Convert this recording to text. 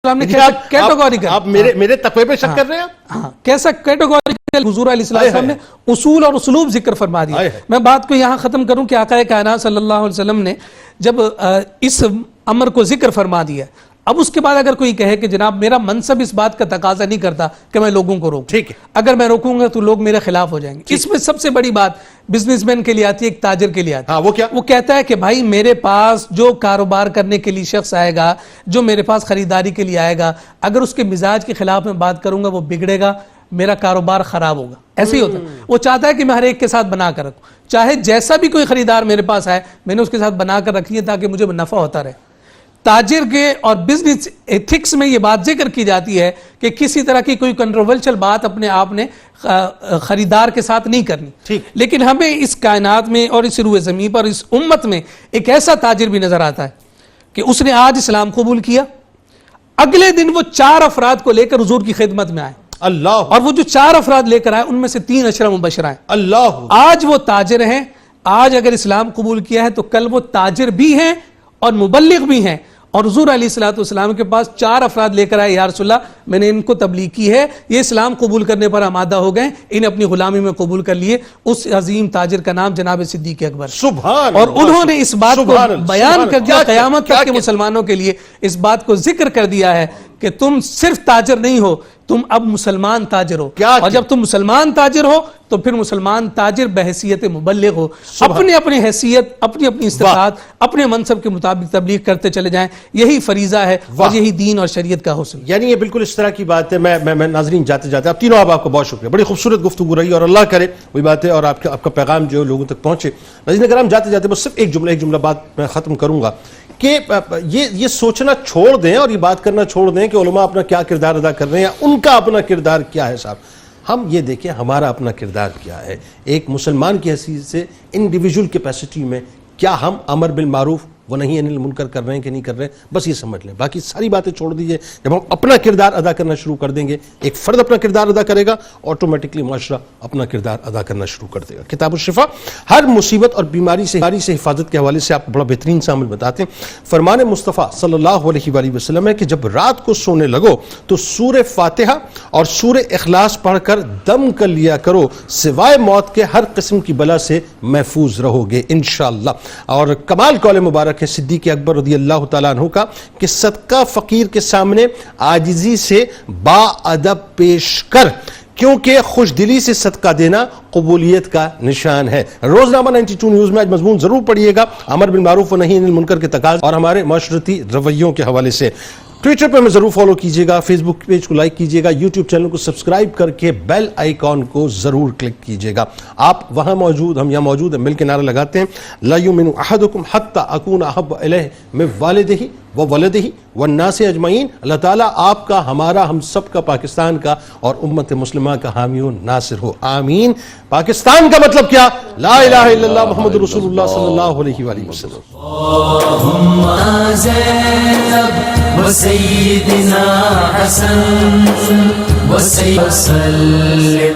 نے کیٹیگوریکل آپ میرے تقوی پہ شک کر رہے ہیں ہاں کیسا کیٹیگوریکل حضور علیہ السلام نے اصول اور اسلوب ذکر فرما دیا. میں بات کو یہاں ختم کروں کہ آقا کائنات صلی اللہ علیہ وسلم نے جب اس امر کو ذکر فرما دیا، اب اس کے بعد اگر کوئی کہے کہ جناب میرا منصب اس بات کا تقاضا نہیں کرتا کہ میں لوگوں کو روکوں، ٹھیک ہے، اگر میں روکوں گا تو لوگ میرے خلاف ہو جائیں گے. اس میں سب سے بڑی بات بزنس مین کے لیے آتی ہے، ایک تاجر کے لیے آتی ہے. وہ کیا؟ وہ کہتا ہے کہ بھائی میرے پاس جو کاروبار کرنے کے لیے شخص آئے گا، جو میرے پاس خریداری کے لیے آئے گا، اگر اس کے مزاج کے خلاف میں بات کروں گا وہ بگڑے گا، میرا کاروبار خراب ہوگا. ایسے ہی ہوتا ہے. وہ چاہتا ہے کہ میں ہر ایک کے ساتھ بنا کر رکھوں، چاہے جیسا بھی کوئی خریدار میرے پاس آئے میں نے اس کے ساتھ بنا کر رکھی ہے تاکہ مجھے نفع ہوتا رہے. تاجر کے اور بزنس ایتھکس میں یہ بات ذکر کی جاتی ہے کہ کسی طرح کی کوئی کنٹروورشل بات اپنے آپ نے خریدار کے ساتھ نہیں کرنی. لیکن ہمیں اس کائنات میں اور اس روئے زمین پر اس امت میں ایک ایسا تاجر بھی نظر آتا ہے کہ اس نے آج اسلام قبول کیا، اگلے دن وہ 4 افراد کو لے کر حضور کی خدمت میں آئے. اللہ. اور وہ جو 4 افراد لے کر آئے ان میں سے 3 عشرہ مبشرہ ہیں. اللہ. آج وہ تاجر ہیں، آج اگر اسلام قبول کیا ہے تو کل وہ تاجر بھی ہیں اور مبلغ بھی ہیں. اور حضور علیہ السلام کے پاس 4 افراد لے کر آئے، یا رسول اللہ میں نے ان کو تبلیغ کی ہے، یہ اسلام قبول کرنے پر آمادہ ہو گئے، انہیں اپنی غلامی میں قبول کر لیے. اس عظیم تاجر کا نام جناب صدیق اکبر. سبحان. اور انہوں نے اس بات کو بیان کر دیا، قیامت تک کے مسلمانوں کے لیے اس بات کو ذکر کر دیا ہے کہ تم صرف تاجر نہیں ہو، تم اب مسلمان تاجر ہو. اور جب تم مسلمان تاجر ہو تو پھر مسلمان تاجر بحیثیت مبلغ ہو. اپنی اپنی حیثیت، اپنی اپنی استطاعت، اپنے منصب کے مطابق تبلیغ کرتے چلے جائیں. یہی فریضہ ہے اور یہی دین اور شریعت کا حسن. یعنی یہ بالکل اس طرح کی بات ہے. میں ناظرین جاتے جاتے آپ تینوں آپ کو بہت شکریہ، بڑی خوبصورت گفتگو رہی اور اللہ کرے وہی بات ہے اور آپ کا پیغام جو لوگوں تک پہنچے. ناظرین کرام جاتے جاتے بس صرف ایک جملہ بات میں ختم کروں گا کہ یہ سوچنا چھوڑ دیں اور یہ بات کرنا چھوڑ دیں کہ علماء اپنا کیا کردار ادا کر رہے ہیں، ان کا اپنا کردار کیا ہے. صاحب ہم یہ دیکھیں ہمارا اپنا کردار کیا ہے. ایک مسلمان کی حیثیت سے انڈیویجول کیپیسٹی میں کیا ہم امر بالمعروف وہ نہیں انل منکر کر رہے ہیں کہ نہیں کر رہے ہیں، بس یہ سمجھ لیں. باقی ساری باتیں چھوڑ دیجئے. جب ہم اپنا کردار ادا کرنا شروع کر دیں گے، ایک فرد اپنا کردار ادا کرے گا، آٹومیٹکلی معاشرہ اپنا کردار ادا کرنا شروع کر دے گا. کتاب الشفا ہر مصیبت اور بیماری سے حفاظت کے حوالے سے آپ کو بڑا بہترین سا عمل بتاتے ہیں. فرمان مصطفیٰ صلی اللہ علیہ وآلہ وسلم ہے کہ جب رات کو سونے لگو تو سورہ فاتحہ اور سورہ اخلاص پڑھ کر دم کر لیا کرو، سوائے موت کے ہر قسم کی بلا سے محفوظ رہو گے انشاءاللہ. اور کمال قول مبارک ہے صدیق اکبر رضی اللہ تعالیٰ عنہ کا کہ صدقہ فقیر کے سامنے عاجزی سے با ادب پیش کر، کیونکہ خوش دلی سے صدقہ دینا قبولیت کا نشان ہے. روزنامہ 92 نیوز میں آج مضمون ضرور پڑھیے گا امر بالمعروف و نہی عن المنکر کے تقاضے اور ہمارے معاشرتی رویوں کے حوالے سے. ٹویٹر پہ ہمیں ضرور فالو کیجئے گا، فیس بک پیج کو لائک کیجئے گا، یوٹیوب چینل کو سبسکرائب کر کے بیل آئیکن کو ضرور کلک کیجئے گا. آپ وہاں موجود، ہم یہاں موجود ہیں، مل کے نعرہ لگاتے ہیں لا یؤمن احدکم حتی اکون احب الیہ من والدہ وولدہ والناس اجمعین. اللہ تعالیٰ آپ کا، ہمارا، ہم سب کا، پاکستان کا اور امت مسلمہ کا حامی و ناصر ہو. آمین. پاکستان کا مطلب کیا؟ لا الہ الا اللہ محمد رسول اللہ صلی اللہ علیہ وآلہ وسلم. اللہم زینب و سیدنا حسن و سلم